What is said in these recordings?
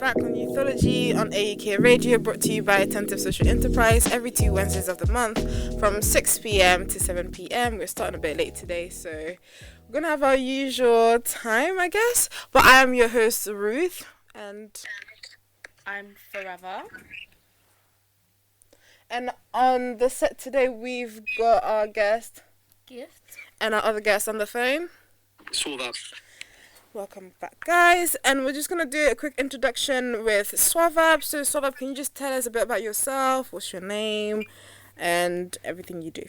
back on Youthology on AUK Radio, brought to you by Attentive Social Enterprise every 2 Wednesdays of the month from 6 p.m. to 7 p.m. We're starting a bit late today, so we're going to have our usual time, I guess. But I am your host, Ruth, and I'm Forever. And on the set today, we've got our guest, Gift. And our other guest on the phone. Saw that. Welcome back, guys. And we're just going to do a quick introduction with Swavab. So, Swavab, can you just tell us a bit about yourself? What's your name? And everything you do.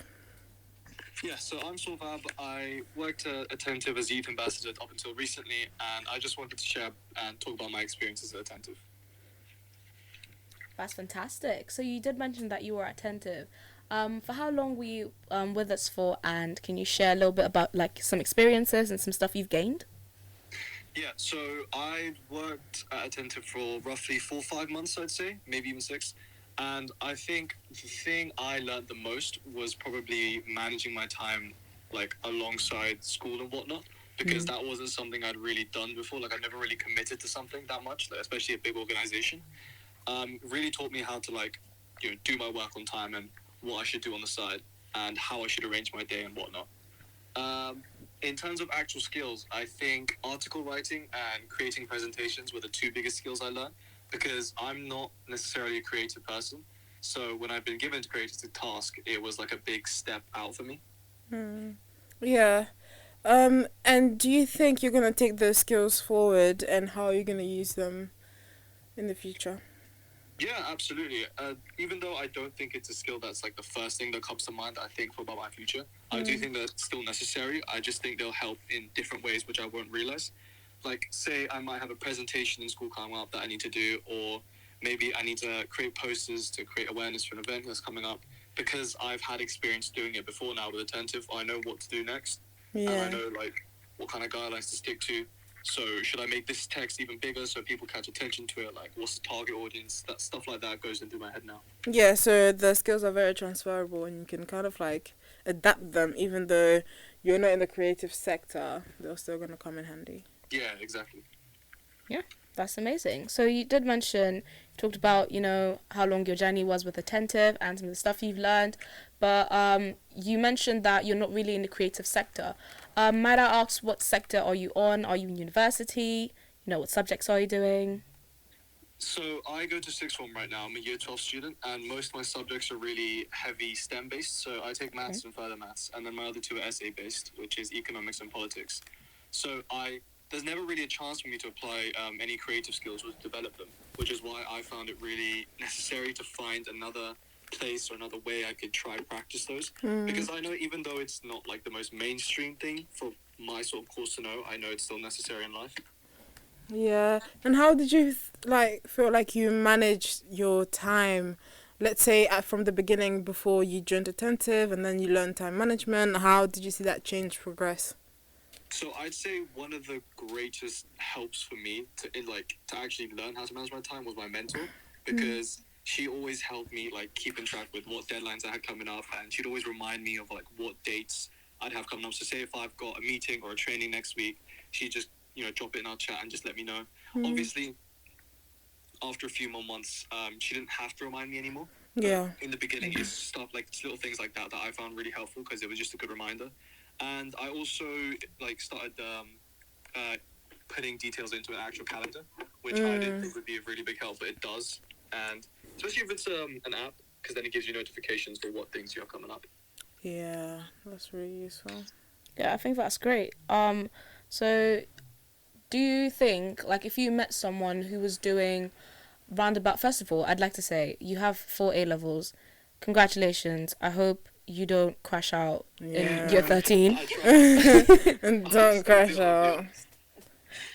Yeah, so I'm Solvab. I worked at Attentive as Youth Ambassador up until recently, and I just wanted to share and talk about my experiences at Attentive. That's fantastic. So you did mention that you were attentive. For how long were you with us for, and can you share a little bit about like some experiences and some stuff you've gained? Yeah, so I worked at Attentive for roughly 4 or 5 months, I'd say, maybe even 6. And I think the thing I learned the most was probably managing my time like alongside school and whatnot, because that wasn't something I'd really done before. Like I never really committed to something that much, like, especially a big organization. Really taught me how to like, do my work on time and what I should do on the side and how I should arrange my day and whatnot. In terms of actual skills, I think article writing and creating presentations were the 2 biggest skills I learned, because I'm not necessarily a creative person. So when I've been given to create a task, it was like a big step out for me. Yeah. And do you think you're going to take those skills forward, and how are you going to use them in the future? Yeah, absolutely. Even though I don't think it's a skill that's like the first thing that comes to mind, I think about my future. I do think that's still necessary. I just think they'll help in different ways, which I won't realize. Like, say I might have a presentation in school coming up that I need to do, or maybe I need to create posters to create awareness for an event that's coming up. Because I've had experience doing it before now with Attentive, I know what to do next. Yeah. And I know, like, what kind of guidelines to stick to. So should I make this text even bigger so people catch attention to it? Like, what's the target audience? That stuff like that goes into my head now. Yeah, so the skills are very transferable, and you can kind of like adapt them, even though you're not in the creative sector. They're still going to come in handy. Yeah, exactly. Yeah, that's amazing. So you did mention, you talked about, how long your journey was with Attentive and some of the stuff you've learned, but you mentioned that you're not really in the creative sector. Might I ask, what sector are you on? Are you in university? What subjects are you doing? So I go to 6th form right now. I'm a year 12 student, and most of my subjects are really heavy STEM based. So I take maths and further maths, and then my other 2 are essay based, which is economics and politics. So there's never really a chance for me to apply any creative skills or to develop them, which is why I found it really necessary to find another place or another way I could try to practice those. Because I know even though it's not like the most mainstream thing for my sort of course to know, I know it's still necessary in life. Yeah. And how did you feel like you managed your time? Let's say from the beginning, before you joined Attentive, and then you learned time management. How did you see that change progress? So I'd say one of the greatest helps for me to actually learn how to manage my time was my mentor, because she always helped me like keeping track with what deadlines I had coming up, and she'd always remind me of like what dates I'd have coming up. So say if I've got a meeting or a training next week, she'd just drop it in our chat and just let me know. Obviously, after a few more months, she didn't have to remind me anymore. Yeah. In the beginning, it's stuff like little things like that I found really helpful, because it was just a good reminder. And I also started putting details into an actual calendar, which I didn't think would be a really big help, but it does. And especially if it's an app, because then it gives you notifications for what things you have coming up. Yeah, that's really useful. Yeah, I think that's great. So do you think, like, if you met someone who was doing roundabout, first of all, I'd like to say, you have 4 A-levels. Congratulations. I hope you don't crash out in year 13. And don't crash out.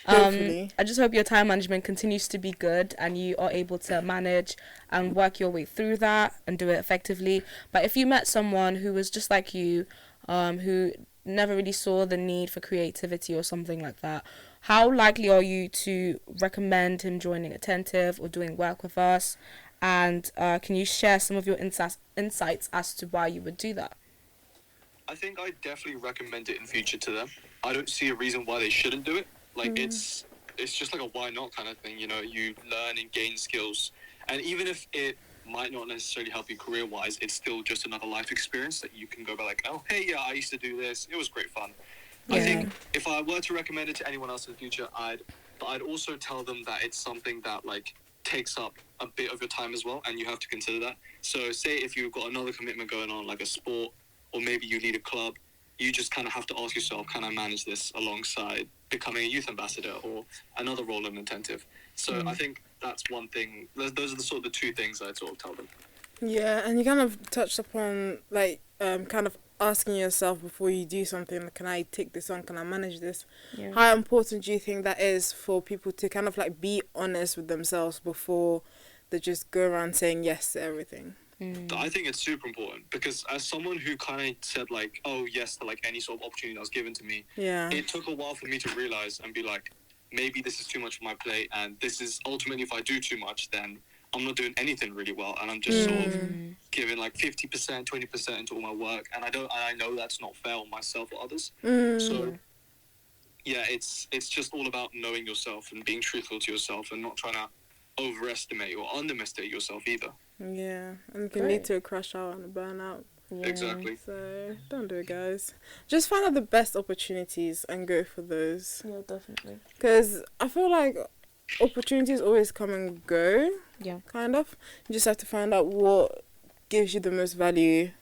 I just hope your time management continues to be good and you are able to manage and work your way through that and do it effectively. But if you met someone who was just like you, who never really saw the need for creativity or something like that, how likely are you to recommend him joining Attentive or doing work with us? And can you share some of your insights as to why you would do that? I think I definitely recommend it in future to them. I don't see a reason why they shouldn't do it. Like, it's it's just like a why not kind of thing. You know, you learn and gain skills, and even if it might not necessarily help you career-wise, it's still just another life experience that you can go back like, oh, hey, yeah, I used to do this. It was great fun. Yeah. I think if I were to recommend it to anyone else in the future, I'd also tell them that it's something that like takes up a bit of your time as well, and you have to consider that. So say if you've got another commitment going on, like a sport, or maybe you lead a club, you just kind of have to ask yourself, can I manage this alongside becoming a youth ambassador or another role in Attentive? So I think that's one thing. Those are the sort of the two things I'd sort of tell them. Yeah, and you kind of touched upon like kind of asking yourself before you do something, can I take this on, can I manage this? Yeah. How important do you think that is for people to kind of like be honest with themselves before they just go around saying yes to everything? I think it's super important, because as someone who kind of said like, oh yes to like any sort of opportunity that was given to me, it took a while for me to realize and be like, maybe this is too much for my plate, and this is ultimately, if I do too much, then I'm not doing anything really well, and I'm just sort of giving like 50%, 20% into all my work, and I know that's not fair on myself or others. So yeah, it's just all about knowing yourself and being truthful to yourself, and not trying to overestimate or underestimate yourself either. Yeah, and it can lead to a crash out and a burnout. Yeah. Exactly. So don't do it, guys. Just find out the best opportunities and go for those. Yeah, definitely. Because I feel like opportunities always come and go. Yeah. Kind of. You just have to find out what gives you the most value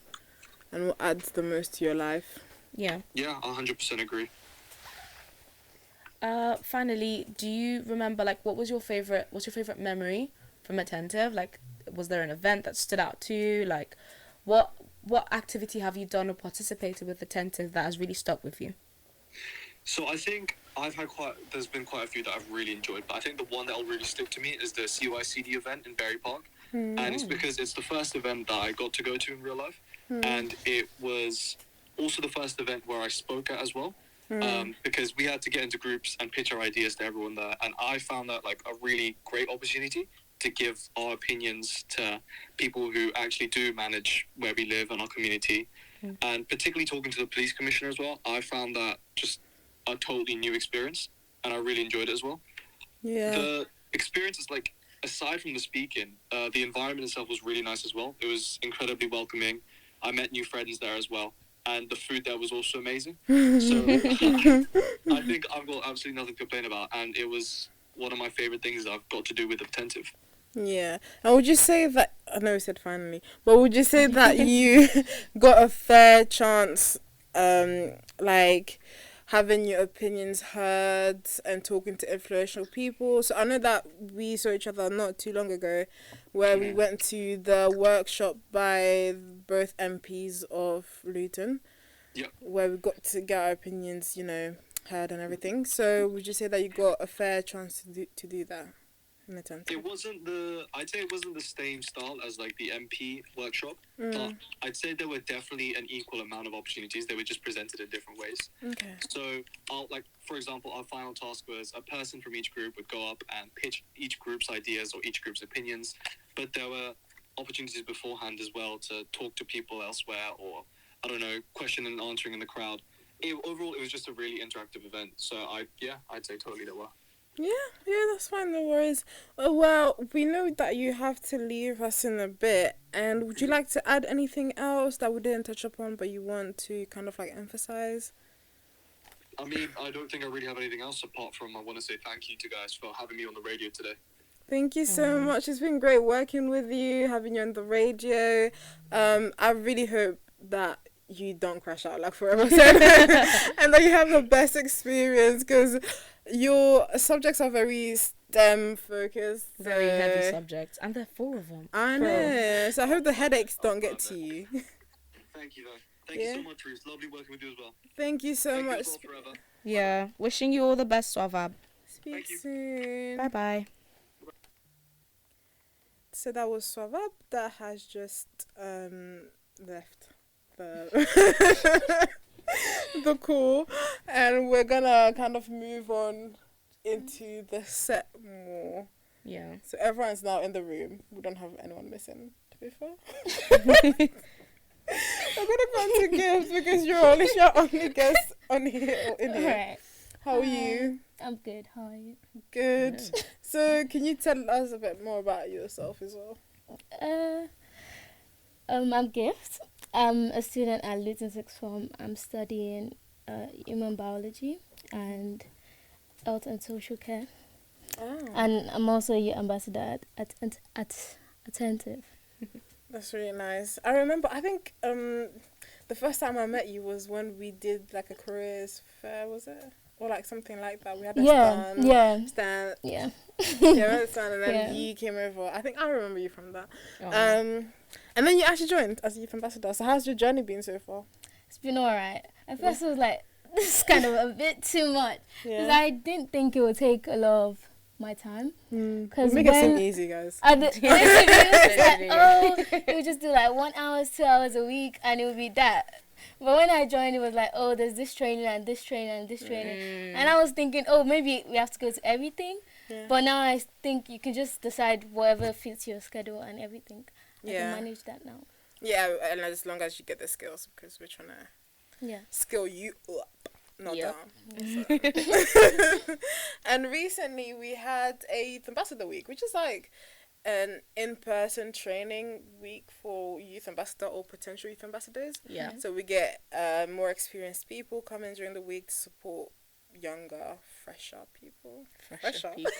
and what adds the most to your life. Yeah. Yeah, 100% agree. Finally, do you remember like what's your favorite memory from Attentive? Like, was there an event that stood out to you? Like, what activity have you done or participated with Attentive that has really stuck with you? So I think there's been quite a few that I've really enjoyed, but I think the one that will really stick to me is the CYCD event in Berry Park. And it's because it's the first event that I got to go to in real life. And it was also the first event where I spoke at as well. Because we had to get into groups and pitch our ideas to everyone there. And I found that like a really great opportunity to give our opinions to people who actually do manage where we live and our community. And particularly talking to the police commissioner as well, I found that just a totally new experience, and I really enjoyed it as well. Yeah. The experience is like, aside from the speaking, the environment itself was really nice as well. It was incredibly welcoming. I met new friends there as well, and the food there was also amazing. So I think I've got absolutely nothing to complain about, and it was one of my favorite things that I've got to do with Attentive. Yeah. And would you say that, I know you said finally, but would you say that you got a fair chance, like having your opinions heard and talking to influential people? So I know that we saw each other not too long ago where we went to the workshop by both MPs of Luton, where we got to get our opinions, you know, heard and everything. So would you say that you got a fair chance to do that? I'd say it wasn't the same style as like the MP workshop, but I'd say there were definitely an equal amount of opportunities. They were just presented in different ways. Okay. So, for example, our final task was a person from each group would go up and pitch each group's ideas or each group's opinions, but there were opportunities beforehand as well to talk to people elsewhere, or, I don't know, question and answering in the crowd. Overall, it was just a really interactive event. So, I'd say totally there were. Yeah, that's fine, no worries. Well, we know that you have to leave us in a bit, and would you like to add anything else that we didn't touch upon but you want to kind of like emphasize? I mean, I don't think I really have anything else apart from I want to say thank you to guys for having me on the radio today. Thank you so much. It's been great working with you, having you on the radio. I really hope that you don't crash out like forever said and that you have the best experience, because your subjects are very STEM focused. Very heavy subjects, and there are 4 of them. I know. So I hope the headaches don't get to you. Thank you, though. Thank you so much, Ruth. Lovely working with you as well. Thank you so much. Forever. Yeah. Wishing you all the best, Swavab. Speak soon. Bye-bye. So that was Swavab that has just left the the call, and we're gonna kind of move on into the set more. Yeah. So everyone's now in the room. We don't have anyone missing, to be fair. I'm gonna come to Gibbs because you're only guest on here or in here. Right. How are you? I'm good. How are you? Good. So, can you tell us a bit more about yourself as well? I'm Gift. I'm a student at Luton Sixth Form. I'm studying human biology and health and social care. Oh. And I'm also a youth ambassador at Attentive. That's really nice. I remember, I think the first time I met you was when we did like a careers fair, was it? Or like something like that. We had a stand. Yeah. Stand. Yeah. Yeah, we had a stand and then Yeah. you came over. I think I remember you from that. Oh. And then you actually joined as a youth ambassador. So how's your journey been so far? It's been alright. At first I was like, this is kind of a bit too much. Because I didn't think it would take a lot of my time. Because make it seem easy, guys. It was like, it would just do like 1 hour, 2 hours a week, and it would be that. But when I joined, it was like, oh, there's this training and this training and this training. And I was thinking, oh, maybe we have to go to everything. Yeah. But now I think you can just decide whatever fits your schedule and everything. I can manage that now. Yeah, and as long as you get the skills, because we're trying to skill you up, not down. So. And recently we had a Youth Ambassador Week, which is like an in-person training week for youth ambassador or potential youth ambassadors. Yeah. So we get more experienced people come in during the week to support younger, fresher people. Fresher people.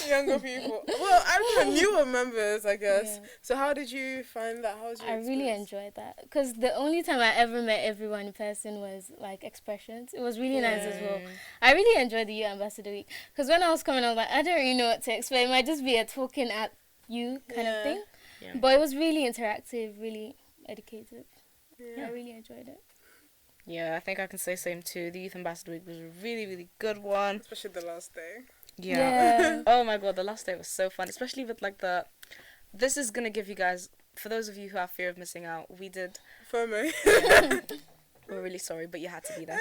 Younger people. Well, I don't know, newer members, I guess. Yeah. So how did you find that? How was your experience? I really enjoyed that. Because the only time I ever met everyone in person was, like, Expressions. It was really nice as well. I really enjoyed the Youth Ambassador Week. Because when I was coming, I was like, I don't really know what to expect. It might just be a talking at you kind of thing. Yeah. But it was really interactive, really educative. Yeah, I really enjoyed it. Yeah, I think I can say same too. The Youth Ambassador Week was a really, really good one. Especially the last day. Yeah. Oh my god, the last day was so fun. Especially with like this is going to give you guys, for those of you who have fear of missing out, we did... FOMO. Yeah. We're really sorry, but you had to be there.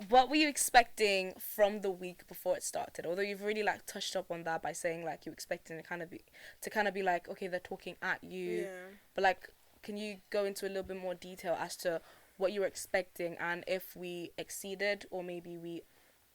What were you expecting from the week before it started? Although you've really like touched up on that by saying like you expecting to kind of be like, okay, they're talking at you. Yeah. But like, can you go into a little bit more detail as to what you were expecting and if we exceeded or maybe we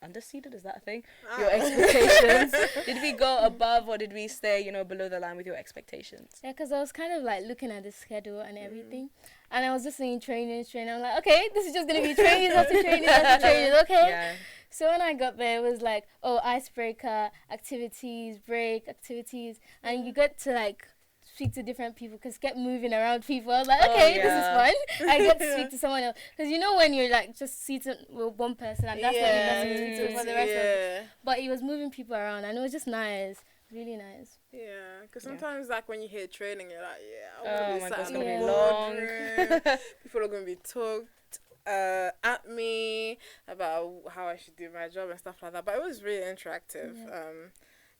underseeded? Is that a thing? Your expectations. Did we go above or did we stay, below the line with your expectations? Yeah, because I was kind of like looking at the schedule and everything, and I was just saying training. I'm like, okay, this is just gonna be trainings after trainings after trainings, okay. Yeah. So when I got there, it was like, oh, icebreaker activities, break activities, and you get to like speak to different people because kept moving around people. I was like, okay, this is fun. I get to speak to someone else. Because when you're like just seated with one person and that's what you speak to for the rest of it. But he was moving people around and it was just nice. Really nice. Yeah, because sometimes like when you hear training, you're like, I want to be sat in the boardroom. People are going to be talked at me about how I should do my job and stuff like that. But it was really interactive. Yeah.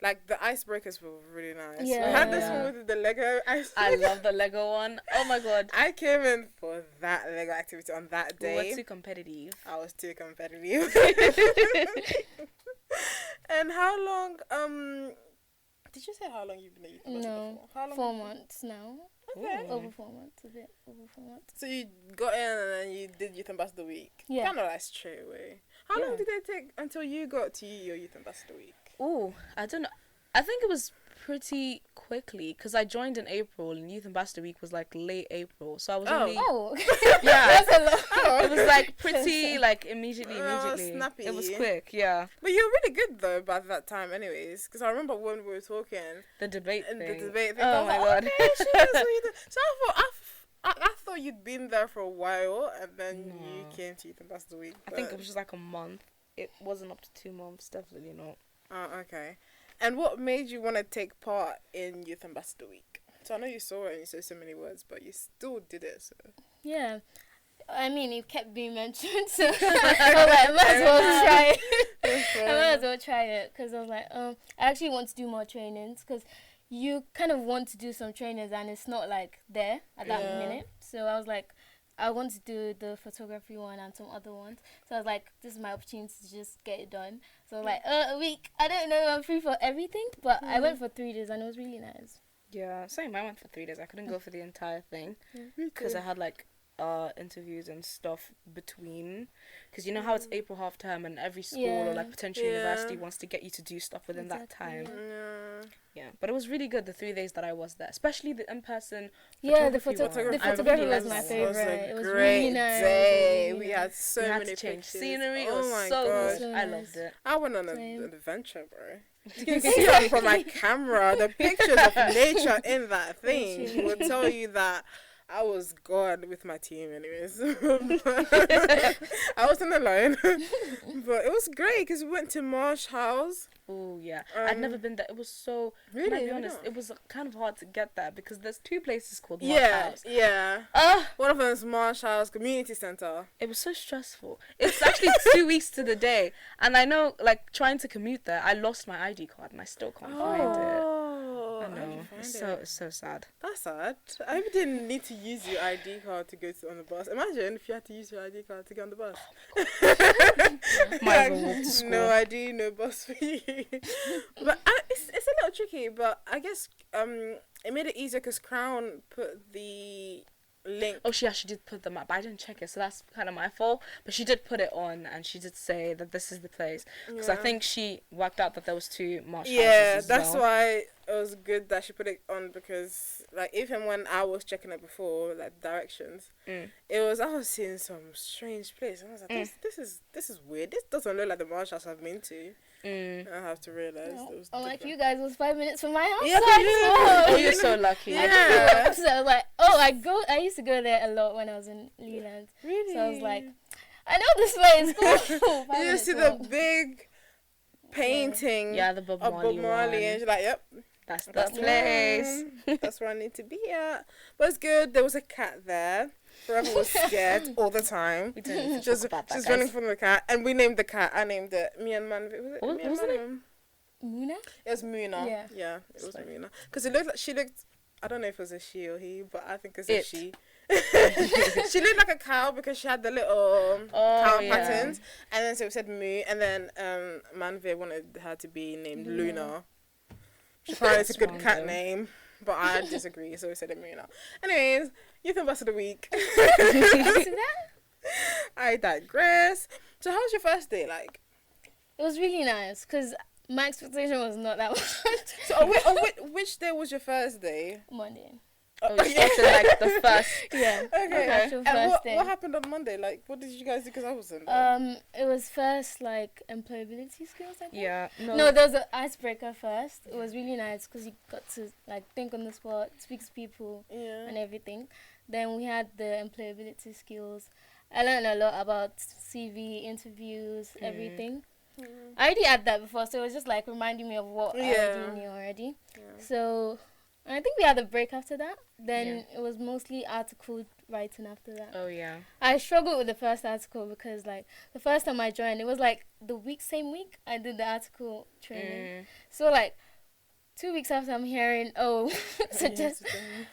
Like, the icebreakers were really nice. Yeah. We had this one with the Lego icebreaker. I love the Lego one. Oh, my God. I came in for that Lego activity on that day. You were too competitive. I was too competitive. And how long, did you say how long you've been a youth ambassador for? How long 4 months now. Okay. Over 4 months, a bit over 4 months. So you got in and then you did Youth Ambassador Week. Yeah. Kind of like straight away. How long did it take until you got to your Youth Ambassador Week? Oh, I don't know. I think it was pretty quickly because I joined in April and Youth Ambassador Week was like late April. So I was only... Oh. Yeah. That's a lot. It was like pretty like immediately. Snappy. It was quick, yeah. But you were really good though by that time anyways. Because I remember when we were talking... The debate thing. Oh my God. Okay, so I thought you'd been there for a while and then you came to Youth Ambassador Week. I think it was just like a month. It wasn't up to 2 months, definitely not. Oh, okay. And what made you want to take part in Youth Ambassador Week? So I know you saw it and you said so many words, but you still did it, so... Yeah. I mean, it kept being mentioned, so I was like, I might as well try it. I might as well try it, because I was like, I actually want to do more trainings, because you kind of want to do some trainings and it's not, like, there at that minute. So I was like, I want to do the photography one and some other ones. So I was like, this is my opportunity to just get it done. So I was like, a week. I don't know if I'm free for everything, but I went for 3 days and it was really nice. Yeah, same. I went for 3 days. I couldn't go for the entire thing because I had like interviews and stuff between, because you know how it's April half term and every school or like potential university wants to get you to do stuff within that time. Yeah, but it was really good the 3 days that I was there, especially the in-person photography was my favorite. It was really nice. Day. We had so many to change pictures. scenery. Oh it was my so gosh. good. I loved it. I went on an adventure, bro. You can see that from my camera. The pictures of nature in that thing will tell you that I was gone with my team anyways. I wasn't alone. But it was great because we went to Marsh House. Oh, yeah. I'd never been there. It was so... Really? Can I be honest? It was kind of hard to get there because there's 2 places called Marsh House. Yeah. One of them is Marsh House Community Centre. It was so stressful. It's actually 2 weeks to the day. And I know, like, trying to commute there, I lost my ID card and I still can't find it. I know. It's so sad. That's sad. I hope you didn't need to use your ID card to go on the bus. Imagine if you had to use your ID card to get on the bus. Might as well walk to school. No ID, no bus for you. But it's a little tricky, but I guess it made it easier because Crown put the link. Oh, she did put them up, but I didn't check it, so that's kind of my fault. But she did put it on, and she did say that this is the place, because I think she worked out that there was 2 Marsh houses as that's well. why it was good that she put it on, because like even when I was checking it before, like directions, I was seeing some strange place, and I was like, this is weird. This doesn't look like the Marsh house I've been to. I have to realize it was like you guys, it was 5 minutes from my house. Yeah, oh, you're so lucky. Yeah. So I was like, I used to go there a lot when I was in Leland. Really? So I was like, I know this place. Cool. You see the big painting the Bob Marley one. And you're like, yep, that's the place. That's where I need to be at. But it's good. There was a cat there. Forever was scared all the time. Just running from the cat, and we named the cat. I named it. Me and Man. What was the name? Muna? It was Muna. Yeah, it was Muna. Because she looked. I don't know if it was a she or he, but I think it's a she. She looked like a cow because she had the little cow patterns, and then so it said Moo, and then Manvir wanted her to be named Luna. She found it's a good cat name, but I disagree, so we said it Muna. Anyways, Youth Ambassador of the Week. I digress. So how was your first day like? It was really nice because my expectation was not that much. So which day was your first day? Monday. Oh, you started like the first. Yeah. Okay. And first day. what happened on Monday? Like, what did you guys do? Because I wasn't. It was first like employability skills. I think. Yeah. No, there was an icebreaker first. It was really nice because you got to like think on the spot, speak to people, and everything. Then we had the employability skills. I learned a lot about CV, interviews, everything. I already had that before, so it was just like reminding me of what I already knew already. Yeah. So I think we had a break after that. Then it was mostly article writing after that. Oh, yeah. I struggled with the first article because like the first time I joined, it was like the same week I did the article training. So like 2 weeks after I'm hearing, suggest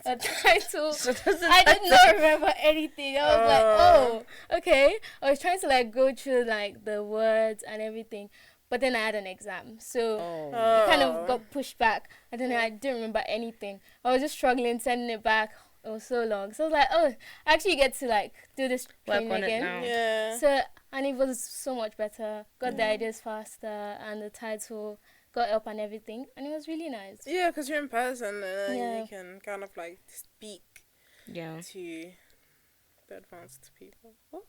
a title. I did not remember anything. I was like, okay. I was trying to like go through like the words and everything. But then I had an exam. So it kind of got pushed back. And then I didn't remember anything. I was just struggling sending it back. It was so long. So I was like, I actually get to like do this training again. Yeah. So, and it was so much better. Got the ideas faster and the title got up and everything, and it was really nice. Yeah, because you're in person and you can kind of like speak to the advanced people. What?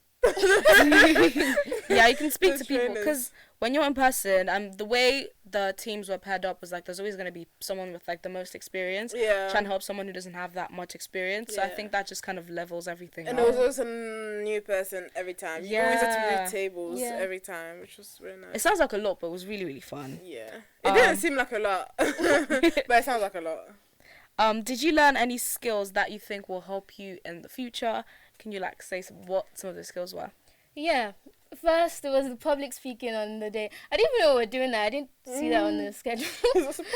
Yeah, you can speak to people because when you're in person, the way the teams were paired up was like there's always going to be someone with like the most experience trying to help someone who doesn't have that much experience. So I think that just kind of levels everything and out. there was always a new person every time. You always had to move tables every time, which was really nice. It sounds like a lot, but it was really, really fun. Yeah. It didn't seem like a lot, but it sounds like a lot. Did you learn any skills that you think will help you in the future? Can you like say what some of the skills were? Yeah. First, it was the public speaking on the day. I didn't even know we were doing that. I didn't see that on the schedule. Surprise!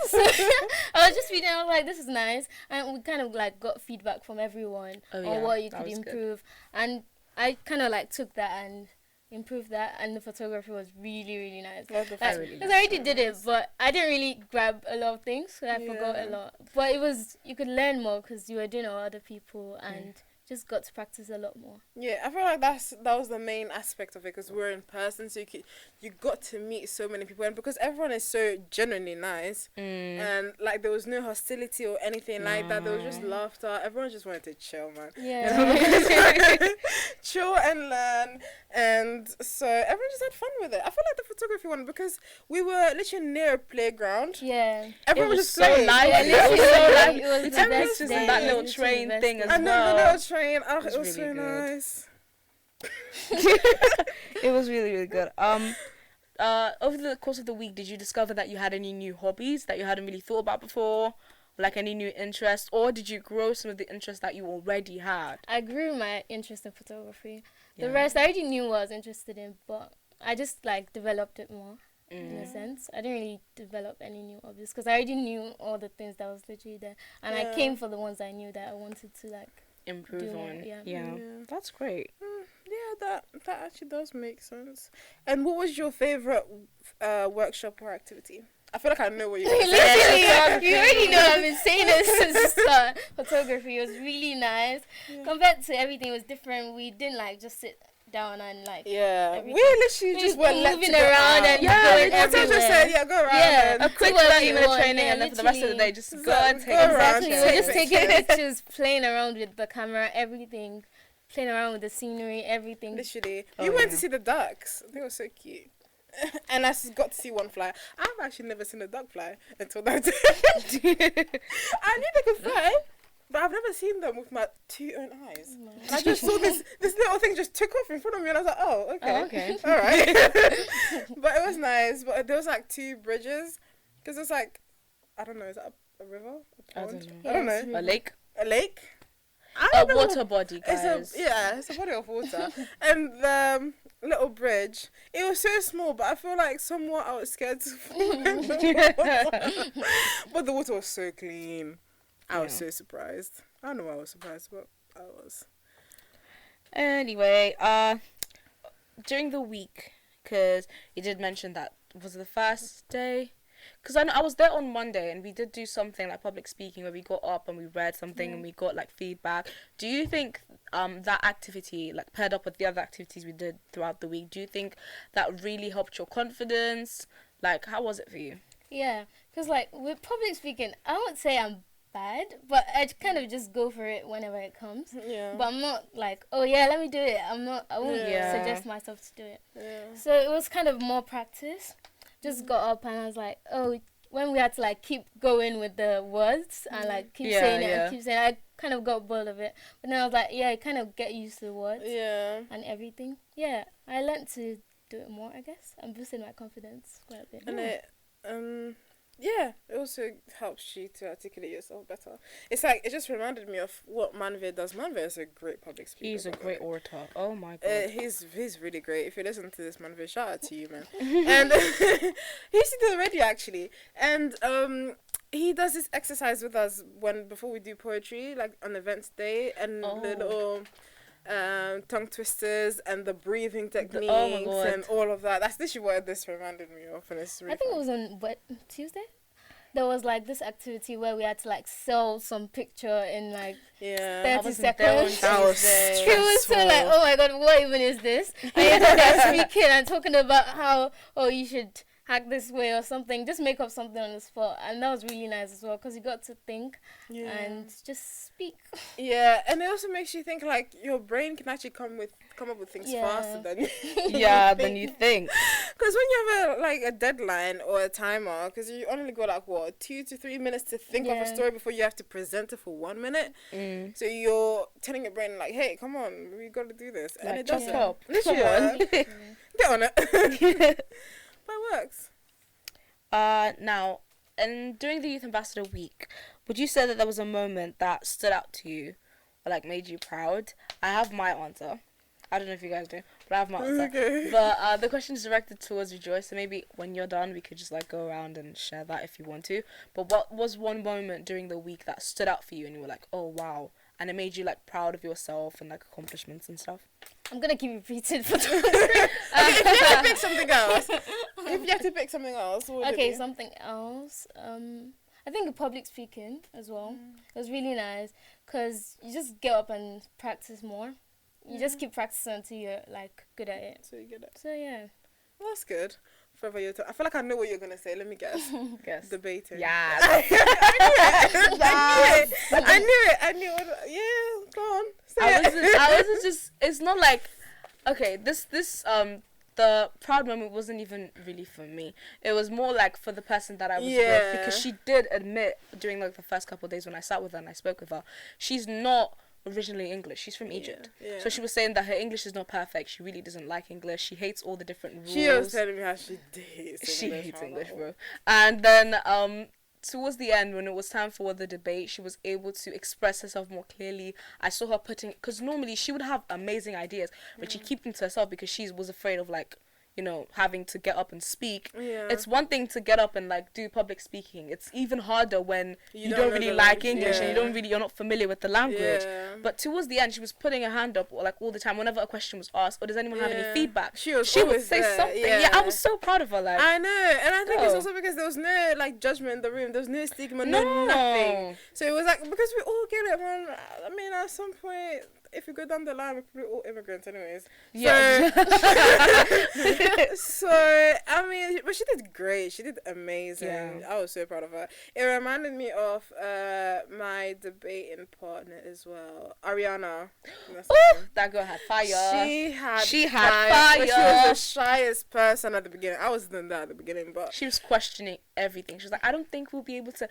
So I was just reading. I was like, "This is nice," and we kind of like got feedback from everyone on what you could improve. Good. And I kind of like took that and improved that. And the photography was really, really nice. Because I already did it, but I didn't really grab a lot of things, so I forgot a lot. But it was you could learn more because you were doing it with other people and. just got to practice a lot more. Yeah, I feel like that was the main aspect of it, because we're in person, so you got to meet so many people, and because everyone is so genuinely nice, and like there was no hostility or anything like that. There was just laughter. Everyone just wanted to chill, man. Yeah. Chill and learn, and so everyone just had fun with it. I feel like the photography one, because we were literally near a playground. Yeah. Everyone was just so playing. lively. Yeah, It was so lively. it was We the took best pictures day. in that little Literally train the best thing day. as And well. the little train. Oh, it was really so good. nice. It was really, really good. Over the course of the week, did you discover that you had any new hobbies that you hadn't really thought about before? Like any new interests? Or did you grow some of the interests that you already had? I grew my interest in photography. The Yeah. rest I already knew what I was interested in, but I just like developed it more in a sense. I didn't really develop any new hobbies because I already knew all the things that was literally there, and I came for the ones I knew that I wanted to like Improve do on. more, yeah. Yeah. That's great. Yeah, that actually does make sense. And what was your favorite workshop or activity? I feel like I know what you're going to say. Literally, you already know I've been saying this since the start. Photography was really nice. Compared to everything, it was different. We didn't like just sit down and like Yeah, everything. we literally just were left moving to go around out. and Yeah, going that's Sometimes just everywhere. said, yeah, go around. Yeah, and A quick do whatever 30-minute you want, training, yeah, and then for the rest of the day, just go and take go around, Exactly, we were just take taking pictures. pictures, playing around with the camera, everything, playing around with the scenery, everything. Literally. Oh, You went yeah. to see the ducks. They were so cute. And I got to see one fly. I've actually never seen a duck fly until that day. I knew they could fly, but I've never seen them with my two own eyes. I just saw this little thing just took off in front of me, and I was like, oh, okay. Oh, okay. All right. But it was nice. But there was like two bridges, because it's like, I don't know, is that a river? A I pond? don't know. I don't Yes, know. A lake? A lake? I A don't know. water body, guys. It's a body of water. And the little bridge, it was so small, but I feel like somewhat I was scared to fall in the water. But the water was so clean. I was so surprised. I don't know why I was surprised, but I was. Anyway, during the week, because you did mention that, was it the first day? Because I was there on Monday, and we did do something like public speaking where we got up and we read something and we got like feedback. Do you think that activity, like paired up with the other activities we did throughout the week, do you think that really helped your confidence? Like, how was it for you? Yeah, because like with public speaking, I won't say I'm bad, but I kind of just go for it whenever it comes. Yeah. But I'm not like, oh yeah, let me do it. I won't Yeah. suggest myself to do it. Yeah. So it was kind of more practice. Just got up and I was like, oh, when we had to like keep going with the words and like keep saying it and keep saying it, I kind of got bored of it. But then I was like, yeah, I kind of get used to the words and everything. Yeah, I learned to do it more, I guess. I'm boosting my confidence quite a bit. And it also helps you to articulate yourself better. It's like, it just reminded me of what Manveer does. Manveer is a great public speaker. He's a by the great way. orator. Oh my god. He's really great. If you listen to this, Manveer, shout out to you, man. And he used to do the radio actually, and he does this exercise with us before we do poetry, like on events day, and the little tongue twisters and the breathing techniques and all of that. That's literally what this reminded me of, and it's really I think fun. it was on Tuesday. There was like this activity where we had to like sell some picture in like 30 seconds. That was It was so like, oh my god, what even is this? And they're speaking and talking about how, you should hack this way or something. Just make up something on the spot. And that was really nice as well because you got to think and just speak. Yeah, and it also makes you think like your brain can actually come up with things faster than than you think. Because when you have a deadline or a timer, because you only got 2 to 3 minutes to think of a story before you have to present it for 1 minit. So you're telling your brain like, hey, come on, we got to do this, and it doesn't. Come Literally, on. get on it. But it works. Now, and during the Youth Ambassador Week, would you say that there was a moment that stood out to you or like made you proud? I have my answer. I don't know if you guys do, but I have my answer. Okay. But the question is directed towards Rejoice, so maybe when you're done, we could just like go around and share that if you want to. But what was one moment during the week that stood out for you and you were like, oh wow, and it made you like proud of yourself and like accomplishments and stuff? I'm gonna keep repeating for If you have to pick something else, what would it be? something else. I think public speaking as well. It was really nice because you just get up and practice more. You just keep practicing until you're like good at it. So you get it. So yeah. Well, that's good. Forever your I feel like I know what you're gonna say. Let me guess. Guess. Debating. Yeah. I knew it. Yeah, go on. I wasn't just. It's not like, okay. This the proud moment wasn't even really for me. It was more like for the person that I was with, because she did admit during like the first couple of days when I sat with her and I spoke with her, she's not originally English. She's from Egypt. Yeah. So she was saying that her English is not perfect. She really doesn't like English. She hates all the different rules. She was telling me how she hates English, bro. And then towards the end, when it was time for the debate, she was able to express herself more clearly. I saw her because normally she would have amazing ideas, but she kept them to herself because she was afraid of like, you know, having to get up and speak. Yeah. It's one thing to get up and like do public speaking. It's even harder when you don't really like English and you're not familiar with the language. Yeah. But towards the end, she was putting her hand up like all the time whenever a question was asked, or does anyone have any feedback? She would say something. Yeah, I was so proud of her. Like, I know, and I think it's also because there was no like judgment in the room. There was no stigma, no nothing. So it was like, because we all get it, man. I mean, at some point, if we go down the line, we're probably all immigrants anyways. Yeah. So I mean, but she did great. She did amazing. Yeah. I was so proud of her. It reminded me of my debating partner as well, Ariana. That girl had fire. She had fire. But she was the shyest person at the beginning. I wasn't that at the beginning, but she was questioning everything. She was like, I don't think we'll be able to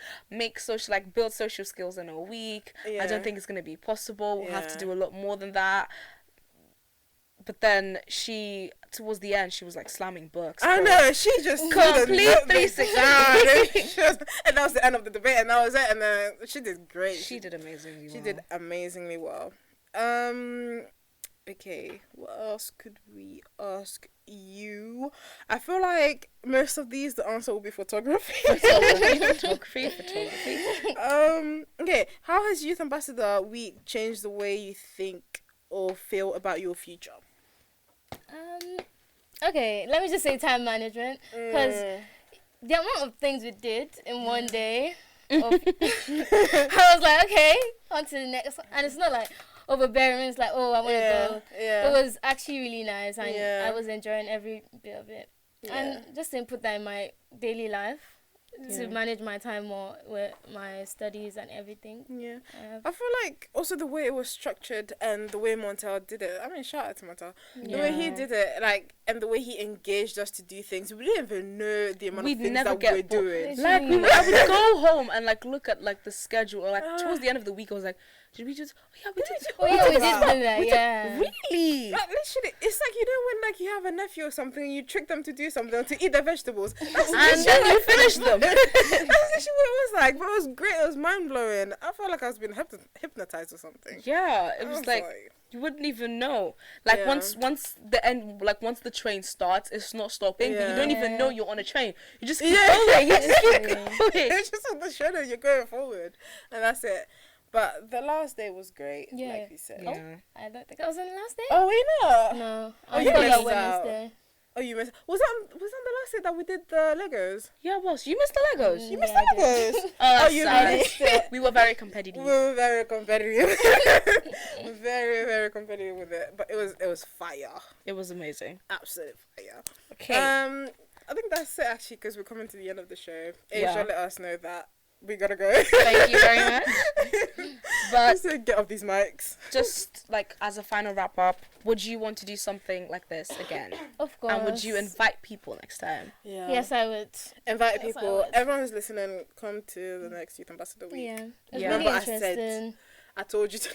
build social skills in a week. I don't think it's going to be possible. We'll have to do a lot more than that. But then towards the end, she was like slamming books. I know, she just complete 360. And that was the end of the debate, and that was it. And then she did great. She did amazingly well. She did amazingly well. Okay, what else could we ask you? I feel like most of these, the answer will be photography. Photography. Okay, how has Youth Ambassador Week changed the way you think or feel about your future? Okay, let me just say time management, because the amount of things we did in one day, I was like, okay, on to the next, and it's not like overbearing. It's like, oh, I want to go. Yeah. It was actually really nice, and I was enjoying every bit of it. And just to put that in my daily life, to manage my time more with my studies and everything. Yeah. I feel like also the way it was structured and the way Montel did it. I mean, shout out to Montel. The way he did it, like, and the way he engaged us to do things. We didn't even know the amount of things that we're doing. Like, I would go home and like look at like the schedule, or like towards the end of the week, I was like, did we just? We did do that. Yeah. Really? Like, literally, it's like, you know, when like you have a nephew or something, you trick them to do something, to eat their vegetables, and then you finish them. That's literally what it was like. But it was great. It was mind blowing. I felt like I was being hypnotized or something. Yeah, it was like you wouldn't even know. Like once the end, like once the train starts, it's not stopping. But you don't even know you're on a train. You just keep going. You just keep going. It's just on the shoulder. You're going forward, and that's it. But the last day was great, like you said. Yeah. I don't think I was on the last day. Oh, we know. No, you I missed forgot Wednesday. Oh, you missed. Was that the last day that we did the Legos? Yeah, it was. You missed the Legos. You missed the Legos. Oh, you sad. missed it. We were very competitive. We were very competitive. Very, very competitive with it. But it was fire. It was amazing. Absolute fire. Okay. I think that's it actually, because we're coming to the end of the show. Asia let us know that we gotta go. Thank you very much. But just get off these mics. Just like as a final wrap up, would you want to do something like this again? Of course. And would you invite people next time? Yeah. Yes, I would. Invite people. Everyone who's listening, come to the next Youth Ambassador Week. Yeah. It's Yeah. really interesting. I told you to.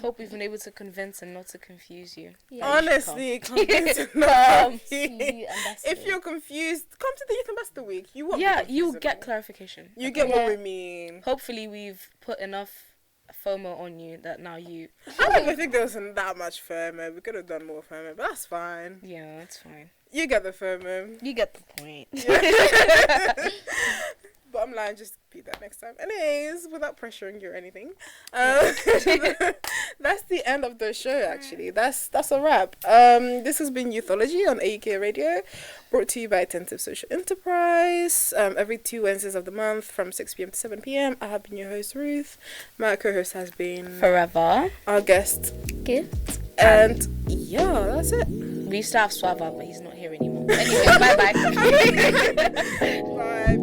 Hope we've been able to convince and not to confuse you. Yeah. Honestly, come to if you're confused, come to the Youth Ambassador Week. You won't. Yeah, you'll get clarification. You get what we mean. Hopefully, we've put enough FOMO on you that now you. I don't even think there wasn't that much FOMO. We could have done more FOMO, but that's fine. Yeah, that's fine. You get the FOMO. You get the point. Bottom line, just be that next time. Anyways, without pressuring you or anything, that's the end of the show. Actually, that's a wrap. This has been Youthology on AUK Radio, brought to you by Attentive Social Enterprise. Every 2 Wednesdays of the month from 6 p.m. to 7 p.m. I have been your host Ruth. My co-host has been Forever. Our guest. Gift. And yeah, that's it. We used to have Swava, but he's not here anymore. Anyway, bye. Bye.